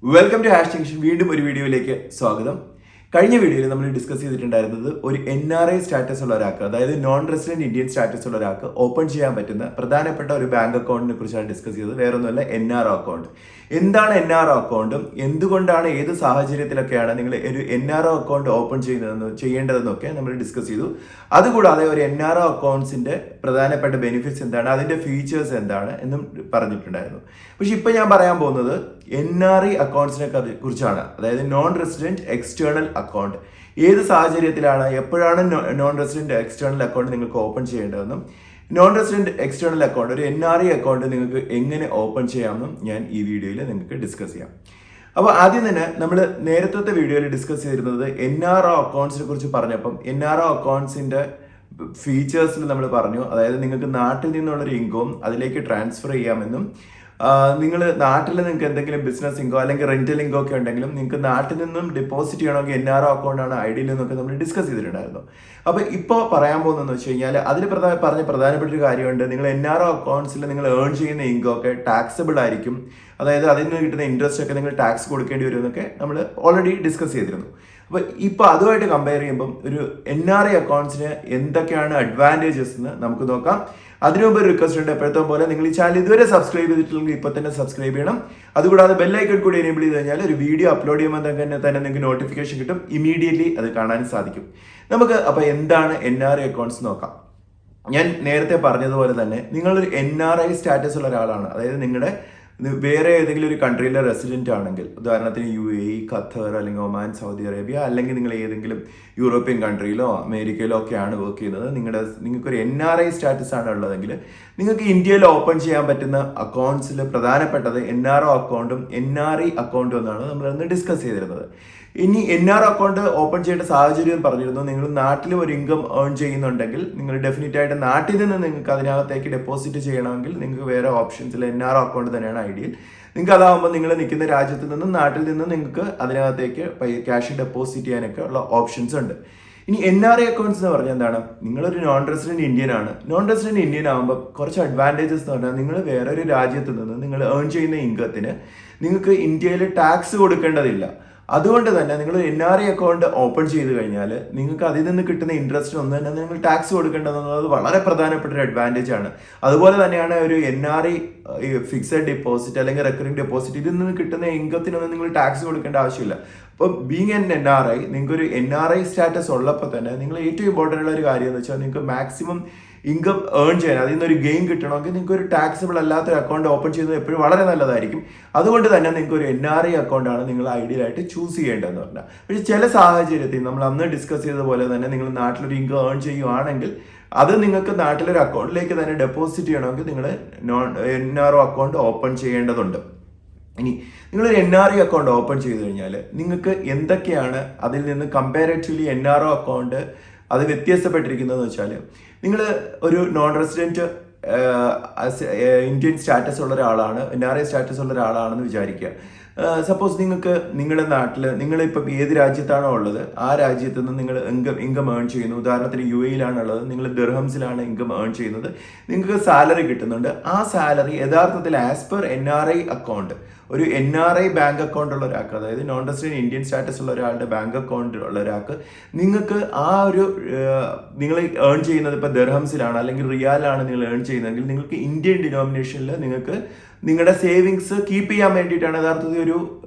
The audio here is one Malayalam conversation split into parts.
Welcome to hash junction. വീണ്ടും ഒരു വീഡിയോയിലേക്ക് സ്വാഗതം. കഴിഞ്ഞ വീഡിയോയിൽ നമ്മൾ ഡിസ്കസ് ചെയ്തിട്ടുണ്ടായിരുന്നത് ഒരു NRI സ്റ്റാറ്റസ് ഉള്ള ഒരാൾക്ക്, അതായത് നോൺ റെസിഡന്റ് ഇന്ത്യൻ സ്റ്റാറ്റസ് ഉള്ള ഒരാൾക്ക് ഓപ്പൺ ചെയ്യാൻ പറ്റുന്ന പ്രധാനപ്പെട്ട ഒരു ബാങ്ക് അക്കൗണ്ടിനെ കുറിച്ചാണ് ഡിസ്കസ് ചെയ്തത്. വേറൊന്നുമല്ല, NRO അക്കൗണ്ട്. എന്താണ് NRO അക്കൗണ്ടും എന്തുകൊണ്ടാണ് ഏത് സാഹചര്യത്തിലൊക്കെയാണ് നിങ്ങൾ ഒരു NRO അക്കൗണ്ട് ഓപ്പൺ ചെയ്യേണ്ടതെന്നൊക്കെ നമ്മൾ ഡിസ്കസ് ചെയ്തു. അതുകൂടാതെ ഒരു NRO അക്കൗണ്ട്സിന്റെ പ്രധാനപ്പെട്ട ബെനിഫിറ്റ്സ് എന്താണ്, അതിന്റെ ഫീച്ചേഴ്സ് എന്താണ് എന്നും പറഞ്ഞിട്ടുണ്ടായിരുന്നു. പക്ഷെ ഇപ്പൊ ഞാൻ പറയാൻ പോകുന്നത് NRI അക്കൗണ്ട്സിനെ കുറിച്ചാണ്, അതായത് നോൺ റെസിഡന്റ് എക്സ്റ്റേണൽ അക്കൗണ്ട്. ഏത് സാഹചര്യത്തിലാണ്, എപ്പോഴാണ് നോൺ റെസിഡന്റ് എക്സ്റ്റേണൽ അക്കൗണ്ട് നിങ്ങൾക്ക് ഓപ്പൺ ചെയ്യേണ്ടതെന്നും നോൺ റെസിഡന്റ് എക്സ്റ്റേണൽ അക്കൗണ്ട് ഒരു NRI അക്കൗണ്ട് നിങ്ങൾക്ക് എങ്ങനെ ഓപ്പൺ ചെയ്യാമെന്നും ഞാൻ ഈ വീഡിയോയിൽ നിങ്ങൾക്ക് ഡിസ്കസ് ചെയ്യാം. അപ്പോൾ ആദ്യം തന്നെ നമ്മൾ നേരത്തെ വീഡിയോയിൽ ഡിസ്കസ് ചെയ്തിരുന്നത് NRO അക്കൗണ്ട്സിനെ കുറിച്ച് പറഞ്ഞപ്പം NRO അക്കൗണ്ട്സിന്റെ ഫീച്ചേഴ്സിൽ നമ്മൾ പറഞ്ഞു, അതായത് നിങ്ങൾക്ക് നാട്ടിൽ നിന്നുള്ളൊരു ഇൻകം അതിലേക്ക് ട്രാൻസ്ഫർ ചെയ്യാമെന്നും നിങ്ങൾ നാട്ടിൽ നിങ്ങൾക്ക് എന്തെങ്കിലും ബിസിനസ് ഇൻകോ അല്ലെങ്കിൽ റെന്റൽ ഇൻകോ ഒക്കെ ഉണ്ടെങ്കിലും നിങ്ങൾക്ക് നാട്ടിൽ നിന്നും ഡെപ്പോസിറ്റ് ചെയ്യണമെങ്കിൽ NRO അക്കൗണ്ടാണ് ഐഡിയൽ എന്നൊക്കെ നമ്മൾ ഡിസ്കസ് ചെയ്തിട്ടുണ്ടായിരുന്നു. അപ്പോൾ ഇപ്പോൾ പറയാൻ പോകുന്നതെന്ന് വെച്ച് കഴിഞ്ഞാൽ അതിൽ പറഞ്ഞ പ്രധാനപ്പെട്ട ഒരു കാര്യമുണ്ട്. നിങ്ങൾ NRO അക്കൗണ്ട്സിൽ നിങ്ങൾ ഏൺ ചെയ്യുന്ന ഇൻകം ഒക്കെ ടാക്സബിൾ ആയിരിക്കും, അതായത് അതിൽ നിന്ന് കിട്ടുന്ന ഇൻട്രസ്റ്റ് ഒക്കെ നിങ്ങൾ ടാക്സ് കൊടുക്കേണ്ടി വരും എന്നൊക്കെ നമ്മൾ ഓൾറെഡി ഡിസ്കസ് ചെയ്തിരുന്നു. അപ്പോൾ ഇപ്പോൾ അതുമായിട്ട് കമ്പയർ ചെയ്യുമ്പം ഒരു NRI അക്കൗണ്ട്സിന് എന്തൊക്കെയാണ് അഡ്വാൻറ്റേജസ് എന്ന് നമുക്ക് നോക്കാം. അതിനു മുമ്പ് ഒരു റിക്വസ്റ്റ് ഉണ്ട്, എപ്പോഴത്തെ പോലെ നിങ്ങൾ ഈ ചാനൽ ഇതുവരെ സബ്സ്ക്രൈബ് ചെയ്തിട്ടില്ലെങ്കിൽ ഇപ്പോൾ തന്നെ സബ്സ്ക്രൈബ് ചെയ്യണം. അതുകൂടാതെ ബെല്ലൈക്കൺ കൂടി എനേബിൾ ചെയ്ത് കഴിഞ്ഞാൽ ഒരു വീഡിയോ അപ്ലോഡ് ചെയ്യുമ്പോൾ തന്നെ നിങ്ങൾക്ക് നോട്ടിഫിക്കേഷൻ കിട്ടും, ഇമീഡിയറ്റ്ലി അത് കാണാൻ സാധിക്കും. നമുക്ക് അപ്പോൾ എന്താണ് NRI അക്കൗണ്ട്സ് നോക്കാം. ഞാൻ നേരത്തെ പറഞ്ഞതുപോലെ തന്നെ നിങ്ങളൊരു NRI സ്റ്റാറ്റസ് ഉള്ള ഒരാളാണ്, അതായത് നിങ്ങളുടെ വേറെ ഏതെങ്കിലും ഒരു കൺട്രിയിലെ റെസിഡന്റ് ആണെങ്കിൽ, ഉദാഹരണത്തിന് UAE, ഖത്തർ അല്ലെങ്കിൽ ഒമാൻ, സൗദി അറേബ്യ, അല്ലെങ്കിൽ നിങ്ങൾ ഏതെങ്കിലും യൂറോപ്യൻ കൺട്രിയിലോ അമേരിക്കയിലോ ഒക്കെയാണ് വർക്ക് ചെയ്യുന്നത്, നിങ്ങൾക്കൊരു NRI സ്റ്റാറ്റസ് ആണ് ഉള്ളതെങ്കിൽ നിങ്ങൾക്ക് ഇന്ത്യയിൽ ഓപ്പൺ ചെയ്യാൻ പറ്റുന്ന അക്കൗണ്ട്സിൽ പ്രധാനപ്പെട്ടത് NRO അക്കൗണ്ടും NRI അക്കൗണ്ടും എന്നാണ് നമ്മൾ അന്ന് ഡിസ്കസ് ചെയ്തിരുന്നത്. ഇനി NRO അക്കൗണ്ട് ഓപ്പൺ ചെയ്യേണ്ട സാഹചര്യം പറഞ്ഞിരുന്നു. നിങ്ങൾ നാട്ടിൽ ഒരു ഇൻകം ഏൺ ചെയ്യുന്നുണ്ടെങ്കിൽ നിങ്ങൾ ഡെഫിനറ്റ് ആയിട്ട് നാട്ടിൽ നിന്ന് നിങ്ങൾക്ക് അതിനകത്തേക്ക് ഡെപ്പോസിറ്റ് ചെയ്യണമെങ്കിൽ നിങ്ങൾക്ക് വേറെ ഓപ്ഷൻസിൽ NRO അക്കൗണ്ട് തന്നെയാണ് ഐഡിയൽ. നിങ്ങൾക്ക് അതാകുമ്പോൾ നിങ്ങൾ നിൽക്കുന്ന രാജ്യത്ത് നിന്നും നാട്ടിൽ നിന്ന് നിങ്ങൾക്ക് അതിനകത്തേക്ക് ക്യാഷ് ഡെപ്പോസിറ്റ് ചെയ്യാനൊക്കെ ഉള്ള ഓപ്ഷൻസ് ഉണ്ട്. ഇനി NRI അക്കൗണ്ട്സ് എന്ന് പറഞ്ഞാൽ എന്താണ്, നിങ്ങളൊരു നോൺ റെസിഡന്റ് ഇന്ത്യൻ ആണ്. നോൺ റെസിഡന്റ് ഇന്ത്യൻ ആകുമ്പോൾ കുറച്ച് അഡ്വാൻറ്റേജസ് എന്ന് പറഞ്ഞാൽ നിങ്ങൾ വേറൊരു രാജ്യത്ത് നിന്ന് നിങ്ങൾ ഏൺ ചെയ്യുന്ന ഇൻകത്തിന് നിങ്ങൾക്ക് ഇന്ത്യയിൽ ടാക്സ് കൊടുക്കേണ്ടതില്ല. അതുകൊണ്ട് തന്നെ നിങ്ങൾ NRI അക്കൗണ്ട് ഓപ്പൺ ചെയ്ത് കഴിഞ്ഞാൽ നിങ്ങൾക്ക് അതിൽ നിന്ന് കിട്ടുന്ന ഇൻട്രസ്റ്റ് ഒന്നും തന്നെ നിങ്ങൾ ടാക്സ് കൊടുക്കേണ്ടതെന്നുള്ളത് വളരെ പ്രധാനപ്പെട്ട ഒരു അഡ്വാൻറ്റേജ് ആണ്. അതുപോലെ തന്നെയാണ് ഒരു NRI ഫിക്സഡ് ഡെപ്പോസിറ്റ് അല്ലെങ്കിൽ റെക്കറിംഗ് ഡെപ്പോസിറ്റ്, ഇതിൽ നിന്ന് കിട്ടുന്ന ഇൻകത്തിനൊന്നും നിങ്ങൾ ടാക്സ് കൊടുക്കേണ്ട ആവശ്യമില്ല. അപ്പോൾ ബീങ് NRI, നിങ്ങൾക്കൊരു NRI സ്റ്റാറ്റസ് ഉള്ളപ്പോൾ തന്നെ നിങ്ങൾ ഏറ്റവും ഇമ്പോർട്ടൻ്റ് ഉള്ള ഒരു കാര്യം എന്ന് വെച്ചാൽ നിങ്ങൾക്ക് മാക്സിമം ഇൻകം ഏൺ ചെയ്യാൻ, അതിൽ നിന്നൊരു ഗെയിൻ കിട്ടണമെങ്കിൽ നിങ്ങൾക്ക് ഒരു ടാക്സബിൾ അല്ലാത്തൊരു അക്കൗണ്ട് ഓപ്പൺ ചെയ്യുന്നത് എപ്പോഴും വളരെ നല്ലതായിരിക്കും. അതുകൊണ്ട് തന്നെ നിങ്ങൾക്ക് ഒരു NRI അക്കൗണ്ടാണ് നിങ്ങൾ ഐഡിയൽ ആയിട്ട് ചൂസ് ചെയ്യേണ്ടതെന്ന് പറഞ്ഞാൽ. പക്ഷേ ചില സാഹചര്യത്തിൽ നമ്മൾ അന്ന് ഡിസ്കസ് ചെയ്ത പോലെ തന്നെ നിങ്ങൾ നാട്ടിലൊരു ഇൻകം ഏൺ ചെയ്യുവാണെങ്കിൽ അത് നിങ്ങൾക്ക് നാട്ടിലൊരു അക്കൗണ്ടിലേക്ക് തന്നെ ഡെപ്പോസിറ്റ് ചെയ്യണമെങ്കിൽ നിങ്ങൾ NRO അക്കൗണ്ട് ഓപ്പൺ ചെയ്യേണ്ടതുണ്ട്. ഇനി നിങ്ങളൊരു NRI അക്കൗണ്ട് ഓപ്പൺ ചെയ്ത് കഴിഞ്ഞാൽ നിങ്ങൾക്ക് എന്തൊക്കെയാണ് അതിൽ നിന്ന് കമ്പാരറ്റീവ്ലി NRO അക്കൗണ്ട് അത് വ്യത്യാസപ്പെട്ടിരിക്കുന്നതെന്ന് വെച്ചാൽ, നിങ്ങൾ ഒരു നോൺ റെസിഡന്റ് ഇന്ത്യൻ സ്റ്റാറ്റസ് ഉള്ള ഒരാളാണ്, NRI സ്റ്റാറ്റസ് ഉള്ള ഒരാളാണെന്ന് വിചാരിക്കുക. സപ്പോസ് നിങ്ങൾക്ക് നിങ്ങളുടെ നാട്ടിൽ നിങ്ങളിപ്പം ഏത് രാജ്യത്താണോ ഉള്ളത് ആ രാജ്യത്ത് നിന്ന് നിങ്ങൾ ഇൻകം ഏൺ ചെയ്യുന്നു. ഉദാഹരണത്തിന് UAE ഉള്ളത്, നിങ്ങൾ ദിർഹംസിലാണ് ഇൻകം ഏൺ ചെയ്യുന്നത്, നിങ്ങൾക്ക് സാലറി കിട്ടുന്നുണ്ട്. ആ സാലറി യഥാർത്ഥത്തിൽ ആസ് പെർ NRI അക്കൗണ്ട്, ഒരു NRI ബാങ്ക് അക്കൗണ്ട് ഉള്ള ഒരാൾക്ക്, അതായത് നോൺ റെസിഡന്റ് ഇന്ത്യൻ സ്റ്റാറ്റസ് ഉള്ള ഒരാളുടെ ബാങ്ക് അക്കൗണ്ട് ഉള്ള ഒരാൾക്ക് നിങ്ങൾക്ക് ആ ഒരു നിങ്ങൾ ഏൺ ചെയ്യുന്നത് ഇപ്പോൾ ദിർഹംസിലാണ് അല്ലെങ്കിൽ റിയാലാണ് നിങ്ങൾ ഏൺ ചെയ്യുന്നതെങ്കിൽ നിങ്ങൾക്ക് ഇന്ത്യൻ ഡിനോമിനേഷനിൽ നിങ്ങൾക്ക് നിങ്ങളുടെ സേവിങ്സ് കീപ്പ് ചെയ്യാൻ വേണ്ടിയിട്ടാണ് യഥാർത്ഥത്തിൽ ഒരു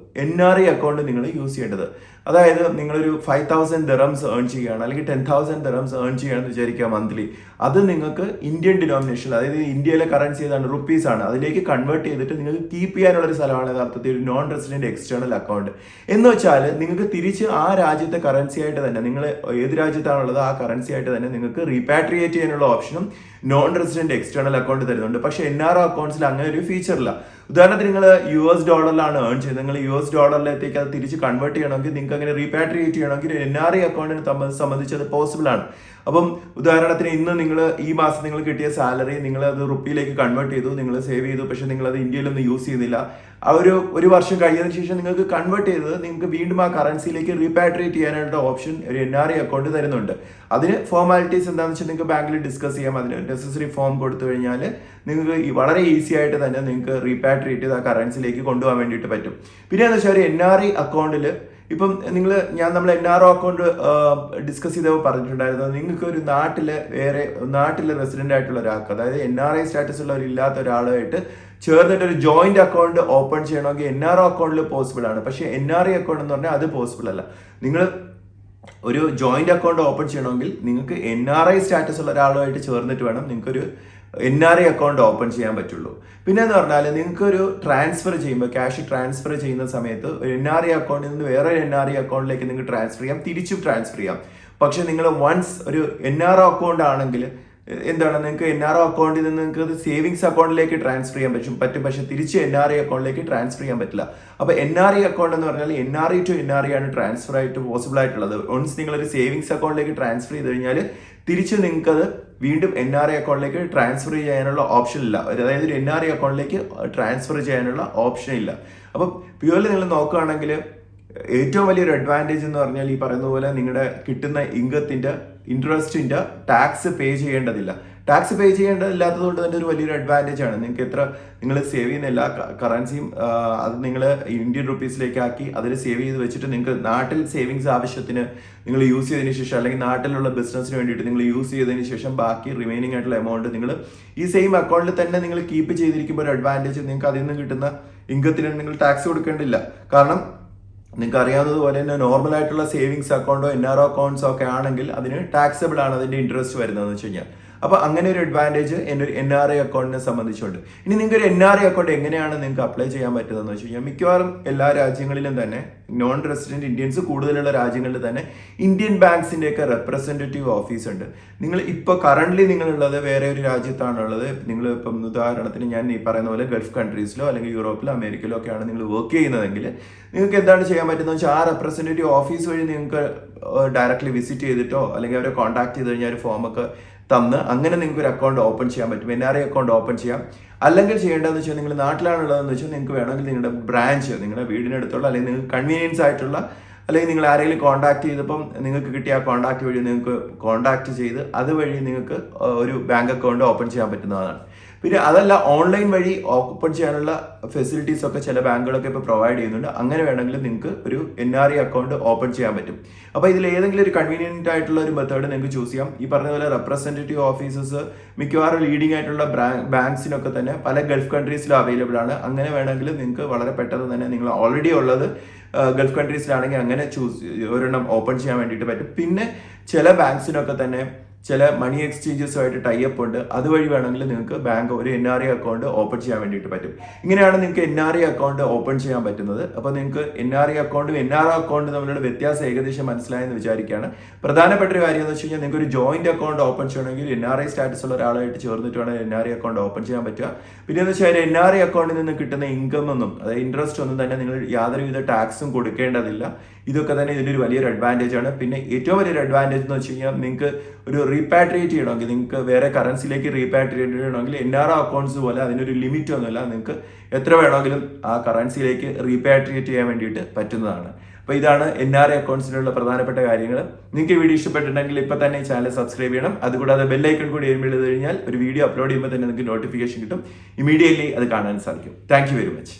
NRI അക്കൗണ്ട് നിങ്ങൾ യൂസ് ചെയ്യേണ്ടത്. അതായത് നിങ്ങളൊരു 5,000 ദിർഹംസ് ഏൺ ചെയ്യുകയാണ് അല്ലെങ്കിൽ 10,000 ദിർഹംസ് ഏൺ ചെയ്യുകയാണെന്ന് വിചാരിക്കുക മന്ത്ലി. അത് നിങ്ങൾക്ക് ഇന്ത്യൻ ഡിനോമിനേഷൻ, അതായത് ഇന്ത്യയിലെ കറൻസി ഏതാണ്, റുപ്പീസ് ആണ്, അതിലേക്ക് കൺവേർട്ട് ചെയ്തിട്ട് നിങ്ങൾക്ക് കീപ്പ് ചെയ്യാനുള്ള ഒരു സ്ഥലമാണ് യഥാർത്ഥത്തിൽ ഒരു നോൺ റെസിഡന്റ് എക്സ്റ്റേണൽ അക്കൗണ്ട്. എന്ന് വെച്ചാൽ നിങ്ങൾക്ക് തിരിച്ച് ആ രാജ്യത്തെ കറൻസി ആയിട്ട് തന്നെ, നിങ്ങൾ ഏത് രാജ്യത്താണുള്ളത് ആ കറൻസി ആയിട്ട് തന്നെ നിങ്ങൾക്ക് റീപാട്രിയേറ്റ് ചെയ്യാനുള്ള ഓപ്ഷനും നോൺ റെസിഡന്റ് എക്സ്റ്റേണൽ അക്കൗണ്ട് തരുന്നുണ്ട്. പക്ഷേ NRO അക്കൗണ്ട്സിൽ അങ്ങനെ ഒരു ഫീച്ചർ ഇല്ല. ഉദാഹരണത്തിന് നിങ്ങൾ US ഡോളറിലാണ് ഏൺ ചെയ്യുന്നത്, നിങ്ങൾ US ഡോളറിലേക്ക് അത് തിരിച്ച് കൺവേർട്ട് ചെയ്യണമെങ്കിൽ, നിങ്ങൾക്ക് അങ്ങനെ റീപാട്രിയേറ്റ് ചെയ്യണമെങ്കിൽ NRI അക്കൗണ്ടിനെ സംബന്ധിച്ച് അത് പോസിബിൾ ആണ്. അപ്പം ഉദാഹരണത്തിന് ഇന്ന് നിങ്ങൾ ഈ മാസം നിങ്ങൾ കിട്ടിയ സാലറി നിങ്ങൾ അത് റുപ്പിയിലേക്ക് കൺവേർട്ട് ചെയ്തു, നിങ്ങൾ സേവ് ചെയ്തു, പക്ഷെ നിങ്ങൾ അത് ഇന്ത്യയിലൊന്നും യൂസ് ചെയ്തില്ല. ആ ഒരു വർഷം കഴിഞ്ഞതിന് ശേഷം നിങ്ങൾക്ക് കൺവേർട്ട് ചെയ്തത് നിങ്ങൾക്ക് വീണ്ടും ആ കറൻസിയിലേക്ക് റീപാട്രിയേറ്റ് ചെയ്യാനായിട്ട് ഓപ്ഷൻ ഒരു NRI അക്കൗണ്ട് തരുന്നുണ്ട്. അതിന് ഫോർമാലിറ്റീസ് എന്താണെന്ന് വെച്ചാൽ നിങ്ങൾക്ക് ബാങ്കിൽ ഡിസ്കസ് ചെയ്യാം. അതിന് നെസസറി ഫോം കൊടുത്തു കഴിഞ്ഞാൽ നിങ്ങൾക്ക് വളരെ ഈസി ആയിട്ട് തന്നെ നിങ്ങൾക്ക് റീപാട്രിയേറ്റ് ചെയ്ത് ആ കറൻസിയിലേക്ക് കൊണ്ടുപോകാൻ വേണ്ടിയിട്ട് പറ്റും. പിന്നെ എന്താ വെച്ചാൽ ഒരു NRI അക്കൗണ്ടിൽ ഇപ്പം നമ്മൾ NRO അക്കൗണ്ട് ഡിസ്കസ് ചെയ്തപ്പോൾ പറഞ്ഞിട്ടുണ്ടായിരുന്നത് നിങ്ങൾക്ക് ഒരു നാട്ടിലെ റെസിഡന്റ് ആയിട്ടുള്ള ഒരാൾക്ക്, അതായത് NRI സ്റ്റാറ്റസ് ഉള്ളവരില്ലാത്ത ഒരാളായിട്ട് ചേർന്നിട്ട് ഒരു ജോയിന്റ് അക്കൗണ്ട് ഓപ്പൺ ചെയ്യണമെങ്കിൽ NRO അക്കൗണ്ടിൽ പോസിബിൾ ആണ്. പക്ഷേ NRI അക്കൗണ്ട് എന്ന് പറഞ്ഞാൽ അത് പോസിബിൾ അല്ല. നിങ്ങൾ ഒരു ജോയിന്റ് അക്കൗണ്ട് ഓപ്പൺ ചെയ്യണമെങ്കിൽ നിങ്ങൾക്ക് NRI സ്റ്റാറ്റസ് ഉള്ള ഒരാളുമായിട്ട് ചേർന്നിട്ട് വേണം നിങ്ങൾക്കൊരു NRI അക്കൗണ്ട് ഓപ്പൺ ചെയ്യാൻ പറ്റുള്ളൂ. പിന്നെ എന്ന് പറഞ്ഞാൽ നിങ്ങൾക്ക് ഒരു ട്രാൻസ്ഫർ ചെയ്യുമ്പോൾ ക്യാഷ് ട്രാൻസ്ഫർ ചെയ്യുന്ന സമയത്ത് ഒരു NRI അക്കൗണ്ടിൽ നിന്ന് വേറെ NRI അക്കൗണ്ടിലേക്ക് നിങ്ങൾക്ക് ട്രാൻസ്ഫർ ചെയ്യാം, തിരിച്ചും ട്രാൻസ്ഫർ ചെയ്യാം. പക്ഷെ നിങ്ങൾ വൺസ് ഒരു NRO അക്കൗണ്ട് ആണെങ്കിൽ എന്താണ്, നിങ്ങൾക്ക് NRO അക്കൗണ്ടിൽ നിന്ന് നിങ്ങൾക്ക് സേവിങ്സ് അക്കൗണ്ടിലേക്ക് ട്രാൻസ്ഫർ ചെയ്യാൻ പറ്റും. പക്ഷെ തിരിച്ച് NRI അക്കൗണ്ടിലേക്ക് ട്രാൻസ്ഫർ ചെയ്യാൻ പറ്റില്ല. അപ്പോൾ NRI അക്കൗണ്ട് എന്ന് പറഞ്ഞാൽ NRI ടു NRI ആണ് ട്രാൻസ്ഫർ ആയിട്ട് പോസിബിൾ ആയിട്ടുള്ളത്. വൺസ് നിങ്ങളൊരു സേവിങ്സ് അക്കൗണ്ടിലേക്ക് ട്രാൻസ്ഫർ ചെയ്ത് കഴിഞ്ഞാൽ തിരിച്ച് നിങ്ങൾക്കത് വീണ്ടും NRI അക്കൗണ്ടിലേക്ക് ട്രാൻസ്ഫർ ചെയ്യാനുള്ള ഓപ്ഷൻ ഇല്ല. അതായത് ഒരു NRI അക്കൗണ്ടിലേക്ക് ട്രാൻസ്ഫർ ചെയ്യാനുള്ള ഓപ്ഷൻ ഇല്ല. അപ്പം പ്യൂർലി നിങ്ങൾ നോക്കുകയാണെങ്കിൽ ഏറ്റവും വലിയൊരു അഡ്വാൻറ്റേജ് എന്ന് പറഞ്ഞാൽ ഈ പറയുന്ന പോലെ നിങ്ങളുടെ കിട്ടുന്ന ഇൻട്രസ്റ്റിന്റെ ടാക്സ് പേ ചെയ്യേണ്ടതില്ല. ടാക്സ് പേ ചെയ്യേണ്ടതില്ലാത്തത് കൊണ്ട് തന്നെ ഒരു വലിയൊരു അഡ്വാൻറ്റേജ് ആണ്. നിങ്ങൾ സേവ് ചെയ്യുന്ന എല്ലാ കറൻസിയും അത് നിങ്ങൾ ഇന്ത്യൻ റുപ്പീസിലേക്ക് ആക്കി അതിൽ സേവ് ചെയ്ത് വെച്ചിട്ട് നിങ്ങൾക്ക് നാട്ടിൽ സേവിങ്സ് ആവശ്യത്തിന് നിങ്ങൾ യൂസ് ചെയ്തതിന് ശേഷം, അല്ലെങ്കിൽ നാട്ടിലുള്ള ബിസിനസ്സിന് വേണ്ടിയിട്ട് നിങ്ങൾ യൂസ് ചെയ്തതിന് ശേഷം ബാക്കി റിമൈനിങ് ആയിട്ടുള്ള എമൗണ്ട് നിങ്ങൾ ഈ സെയിം അക്കൗണ്ടിൽ തന്നെ നിങ്ങൾ കീപ്പ് ചെയ്തിരിക്കുമ്പോൾ ഒരു അഡ്വാൻറ്റേജ്, നിങ്ങൾക്ക് അതിൽ നിന്ന് കിട്ടുന്ന ഇൻകത്തിന് നിങ്ങൾ ടാക്സ് കൊടുക്കേണ്ടില്ല. കാരണം നിങ്ങൾക്ക് അറിയാവുന്നതുപോലെ തന്നെ നോർമൽ ആയിട്ടുള്ള സേവിങ്സ് അക്കൗണ്ടോ NRO അക്കൗണ്ട്സോ ഒക്കെ ആണെങ്കിൽ അതിന് ടാക്സബിൾ ആണ് അതിന്റെ ഇൻട്രസ്റ്റ് വരുന്നതെന്ന് വെച്ച് കഴിഞ്ഞാൽ. അപ്പോൾ അങ്ങനെ ഒരു അഡ്വാൻറ്റേജ് ഒരു NRI അക്കൗണ്ടിനെ സംബന്ധിച്ചുണ്ട്. ഇനി നിങ്ങൾക്ക് ഒരു NRI അക്കൗണ്ട് എങ്ങനെയാണ് നിങ്ങൾക്ക് അപ്ലൈ ചെയ്യാൻ പറ്റുന്നതെന്ന് വെച്ച് കഴിഞ്ഞാൽ മിക്കവാറും എല്ലാ രാജ്യങ്ങളിലും തന്നെ നോൺ റെസിഡന്റ് ഇന്ത്യൻസ് കൂടുതലുള്ള രാജ്യങ്ങളിൽ തന്നെ ഇന്ത്യൻ ബാങ്ക്സിന്റെ ഒക്കെ റെപ്രസെന്റേറ്റീവ് ഓഫീസ് ഉണ്ട്. നിങ്ങൾ ഇപ്പോൾ കറന്റ് നിങ്ങളുള്ളത് വേറെ ഒരു രാജ്യത്താണുള്ളത്. നിങ്ങൾ ഇപ്പം ഉദാഹരണത്തിന് ഞാൻ ഈ പറയുന്ന പോലെ ഗൾഫ് കൺട്രീസിലോ അല്ലെങ്കിൽ യൂറോപ്പിലോ അമേരിക്കയിലോ ഒക്കെയാണ് നിങ്ങൾ വർക്ക് ചെയ്യുന്നതെങ്കിൽ നിങ്ങൾക്ക് എന്താണ് ചെയ്യാൻ പറ്റുന്നത് വെച്ചാൽ ആ റെപ്രസെന്റേറ്റീവ് ഓഫീസ് വഴി നിങ്ങൾക്ക് ഡയറക്റ്റ്ലി വിസിറ്റ് ചെയ്തിട്ടോ അല്ലെങ്കിൽ അവരെ കോൺടാക്ട് ചെയ്ത് കഴിഞ്ഞാൽ ഒരു ഫോമൊക്കെ തന്ന് അങ്ങനെ നിങ്ങൾക്ക് ഒരു അക്കൗണ്ട് ഓപ്പൺ ചെയ്യാൻ പറ്റും. NRI അക്കൗണ്ട് ഓപ്പൺ ചെയ്യാം. അല്ലെങ്കിൽ ചെയ്യേണ്ടതെന്ന് വെച്ചാൽ നിങ്ങൾ നാട്ടിലാണുള്ളതെന്ന് വെച്ചാൽ നിങ്ങൾക്ക് വേണമെങ്കിൽ നിങ്ങളുടെ ബ്രാഞ്ച് നിങ്ങളുടെ വീടിനടുത്തുള്ള അല്ലെങ്കിൽ നിങ്ങൾക്ക് കൺവീനിയൻസ് ആയിട്ടുള്ള അല്ലെങ്കിൽ നിങ്ങൾ ആരെങ്കിലും കോൺടാക്ട് ചെയ്തപ്പം നിങ്ങൾക്ക് കിട്ടിയ ആ കോൺടാക്ട് വഴി നിങ്ങൾക്ക് കോൺടാക്ട് ചെയ്ത് അതുവഴി നിങ്ങൾക്ക് ഒരു ബാങ്ക് അക്കൗണ്ട് ഓപ്പൺ ചെയ്യാൻ പറ്റുന്നതാണ്. പിന്നെ അതല്ല ഓൺലൈൻ വഴി ഓപ്പൺ ചെയ്യാനുള്ള ഫെസിലിറ്റീസ് ഒക്കെ ചില ബാങ്കുകളൊക്കെ ഇപ്പോൾ പ്രൊവൈഡ് ചെയ്യുന്നുണ്ട്. അങ്ങനെ വേണമെങ്കിൽ നിങ്ങൾക്ക് ഒരു NRI അക്കൗണ്ട് ഓപ്പൺ ചെയ്യാൻ പറ്റും. അപ്പോൾ ഇതിൽ ഏതെങ്കിലും ഒരു കൺവീനിയന്റ് ആയിട്ടുള്ള ഒരു മെത്തേഡ് നിങ്ങൾക്ക് ചൂസ് ചെയ്യാം. ഈ പറഞ്ഞ പോലെ റെപ്രസെന്റേറ്റീവ് ഓഫീസസ് മിക്കവാറും ലീഡിംഗ് ആയിട്ടുള്ള ബാങ്ക്സിനൊക്കെ തന്നെ പല ഗൾഫ് കൺട്രീസിലും അവൈലബിൾ ആണ്. അങ്ങനെ വേണമെങ്കിൽ നിങ്ങൾക്ക് വളരെ പെട്ടെന്ന് തന്നെ നിങ്ങൾ ഓൾറെഡി ഉള്ളത് ഗൾഫ് കൺട്രീസിലാണെങ്കിൽ അങ്ങനെ ഒരെണ്ണം ഓപ്പൺ ചെയ്യാൻ വേണ്ടിയിട്ട് പറ്റും. പിന്നെ ചില ബാങ്ക്സിനൊക്കെ തന്നെ ചില മണി എക്സ്ചേഞ്ചസുമായിട്ട് ടൈപ്പ് ഉണ്ട്. അതുവഴി വേണമെങ്കിൽ നിങ്ങൾക്ക് ബാങ്ക് ഒരു NRI അക്കൗണ്ട് ഓപ്പൺ ചെയ്യാൻ വേണ്ടിയിട്ട് പറ്റും. ഇങ്ങനെയാണ് നിങ്ങൾക്ക് NRI അക്കൗണ്ട് ഓപ്പൺ ചെയ്യാൻ പറ്റുന്നത്. അപ്പോൾ നിങ്ങൾക്ക് NRI അക്കൗണ്ടും NRO അക്കൗണ്ടും തമ്മിലുള്ള വ്യത്യാസം ഏകദേശം മനസ്സിലായെന്ന് വിചാരിക്കുകയാണ്. പ്രധാനപ്പെട്ട ഒരു കാര്യം എന്ന് വെച്ച് കഴിഞ്ഞാൽ നിങ്ങൾക്ക് ഒരു ജോയിന്റ് അക്കൗണ്ട് ഓപ്പൺ ചെയ്യണമെങ്കിൽ NRI സ്റ്റാറ്റസ് ഉള്ള ഒരാളായിട്ട് ചേർന്നിട്ട് വേണം NRI അക്കൗണ്ട് ഓപ്പൺ ചെയ്യാൻ പറ്റുക. പിന്നെ എന്ന് വെച്ചാൽ NRI അക്കൗണ്ടിൽ നിന്ന് കിട്ടുന്ന ഇൻകം ഒന്നും, അതായത് ഇൻട്രസ്റ്റ് ഒന്നും തന്നെ നിങ്ങൾ യാതൊരുവിധ ടാക്സും കൊടുക്കേണ്ടതില്ല. ഇതൊക്കെ തന്നെ ഇതിൻ്റെ ഒരു വലിയൊരു അഡ്വാൻറ്റേജ് ആണ്. പിന്നെ ഏറ്റവും വലിയൊരു അഡ്വാൻറ്റേജ് എന്ന് വെച്ച് കഴിഞ്ഞാൽ നിങ്ങൾക്ക് ഒരു റീപാട്രിയേറ്റ് ചെയ്യണമെങ്കിൽ, നിങ്ങൾക്ക് വേറെ കറൻസിയിലേക്ക് റീപാട്രിയേറ്റ് ചെയ്യണമെങ്കിൽ NRO അക്കൗണ്ട്സ് പോലെ അതിനൊരു ലിമിറ്റ് ഒന്നുമില്ല. നിങ്ങൾക്ക് എത്ര വേണമെങ്കിലും ആ കറൻസിയിലേക്ക് റീപാട്രിയേറ്റ് ചെയ്യാൻ വേണ്ടിയിട്ട് പറ്റുന്നതാണ്. അപ്പോൾ ഇതാണ് NRI അക്കൗണ്ട്സിനുള്ള പ്രധാനപ്പെട്ട കാര്യങ്ങൾ. നിങ്ങൾക്ക് ഈ വീഡിയോ ഇഷ്ടപ്പെട്ടിട്ടുണ്ടെങ്കിൽ ഇപ്പോൾ തന്നെ ഈ ചാനൽ സബ്സ്ക്രൈബ് ചെയ്യണം. അതുകൂടാതെ ബെല്ലൈക്കൺ കൂടി എനേബിൾ ചെയ്ത് കഴിഞ്ഞാൽ ഒരു വീഡിയോ അപ്ലോഡ് ചെയ്യുമ്പോൾ തന്നെ നിങ്ങൾക്ക് നോട്ടിഫിക്കേഷൻ കിട്ടും. ഇമീഡിയറ്റ്ലി അത് കാണാൻ സാധിക്കും. Thank you very much.